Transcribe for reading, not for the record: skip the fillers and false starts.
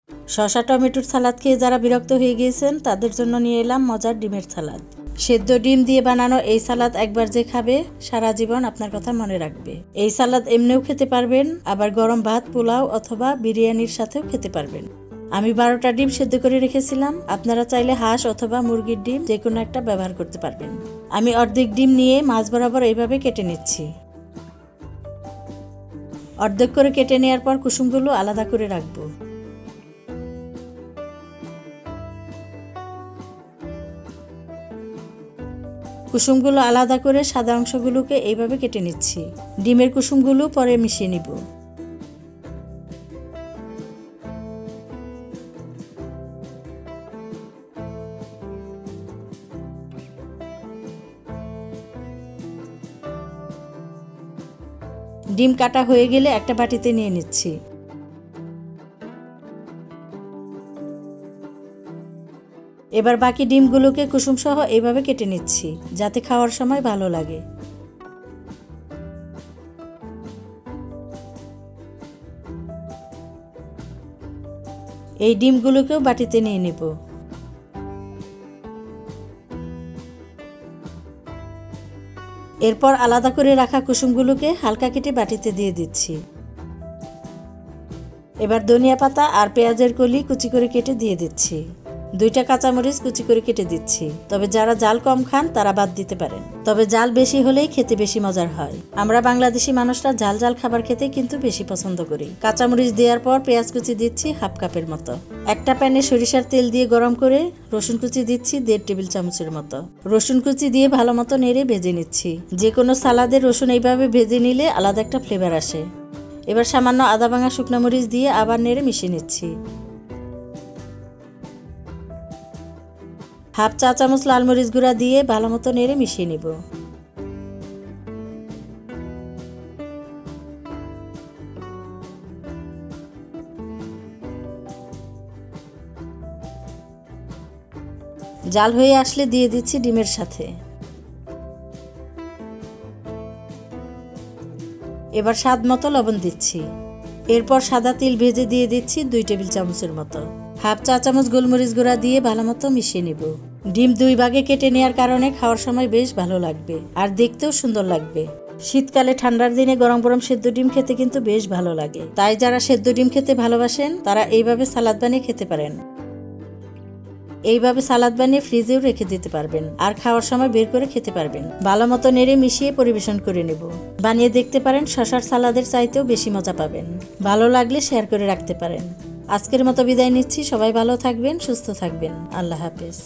শসা টমেটোর সালাদ খেয়ে যারা বিরক্ত হয়ে গিয়েছেন তাদের জন্য নিয়ে এলাম মজার ডিমের সালাদ। সেদ্ধ ডিম দিয়ে বানানো এই সালাদ একবার যে খাবে সারা জীবন আপনার কথা মনে রাখবে। এই সালাদ এমনিও খেতে পারবেন, আবার গরম ভাত, পোলাও অথবা বিরিয়ানির সাথেও খেতে পারবেন। আমি 12টা ডিম সেদ্ধ করে রেখেছিলাম। আপনারা চাইলে হাঁস অথবা মুরগির ডিম যে কোনো একটা ব্যবহার করতে পারবেন। আমি অর্ধেক ডিম নিয়ে মাঝ বরাবর এইভাবে কেটে নিচ্ছি। অর্ধেক করে কেটে নেওয়ার পর কুসুমগুলো আলাদা করে রাখবো। কুসুমগুলো আলাদা করে সাদা অংশগুলোকে এইভাবে কেটে নিচ্ছি। ডিমের কুসুমগুলো পরে মিশিয়ে নিব। ডিম কাটা হয়ে গেলে একটা বাটিতে নিয়ে নিচ্ছি। এবার বাকি ডিমগুলোকে কুসুম সহ এইভাবে কেটে নিচ্ছি, যাতে খাওয়ার সময় ভালো লাগে। এই ডিমগুলোকেও বাটিতে নিয়ে নেব। এরপর আলাদা করে রাখা কুসুমগুলোকে হালকা কেটে বাটিতে দিয়ে দিচ্ছি। এবার ধনিয়া পাতা আর পেঁয়াজের কলি কুচি করে কেটে দিয়ে দিচ্ছি। 2টা কাঁচামরিচ কুচি করে কেটে দিচ্ছি। তবে যারা জাল কম খান তারা বাদ দিতে পারেন, তবে জাল বেশি হলেই খেতে বেশি মজার হয়। আমরা বাংলাদেশি মানুষরা ঝাল ঝাল খাবার খেতে কিন্তু বেশি পছন্দ করি। কাঁচামরিচ দেওয়ার পর পেঁয়াজ কুচি দিচ্ছি হাফ কাপের মতো। একটা প্যানে সরিষার তেল দিয়ে গরম করে রসুন কুচি দিচ্ছি 1.5 টেবিল চামচের মতো। রসুন কুচি দিয়ে ভালো মতো নেড়ে ভেজে নিচ্ছি। যে কোনো সালাদে রসুন এইভাবে ভেজে নিলে আলাদা একটা ফ্লেভার আসে। এবার সামান্য আদা ভাঙা শুকনো মরিচ দিয়ে আবার নেড়ে মিশিয়ে নিচ্ছি। হাফ চা চামচ লাল মরিচ গুঁড়া দিয়ে ভালো মতো নেড়ে মিশিয়ে নিব। জাল হয়ে আসলে দিয়ে দিচ্ছি ডিমের সাথে। এবার স্বাদ মতো লবণ দিচ্ছি। এরপর সাদা তিল ভেজে দিয়ে দিচ্ছি 2 টেবিল চামচের মতো। হাফ চা চামচ গোলমরিচ গুঁড়া দিয়ে ভালো মতো মিশিয়ে নিব। ডিম 2 ভাগে কেটে নেওয়ার কারণে খাওয়ার সময় বেশ ভালো লাগবে আর দেখতেও সুন্দর লাগবে। শীতকালে ঠান্ডার দিনে গরম গরম সেদ্ধ ডিম খেতে কিন্তু বেশ ভালো লাগে। তাই যারা সেদ্ধ ডিম খেতে ভালোবাসেন তারা এইভাবে সালাদ বানিয়ে খেতে পারেন। এইভাবে সালাদ বানিয়ে ফ্রিজেও রেখে দিতে পারবেন আর খাওয়ার সময় বের করে খেতে পারবেন। ভালো মতো নেড়ে মিশিয়ে পরিবেশন করে নেব। বানিয়ে দেখতে পারেন, শসার সালাদের চাইতেও বেশি মজা পাবেন। ভালো লাগলে শেয়ার করে রাখতে পারেন। আজকের মতো বিদায় নিচ্ছি। সবাই ভালো থাকবেন, সুস্থ থাকবেন। আল্লাহ হাফেজ।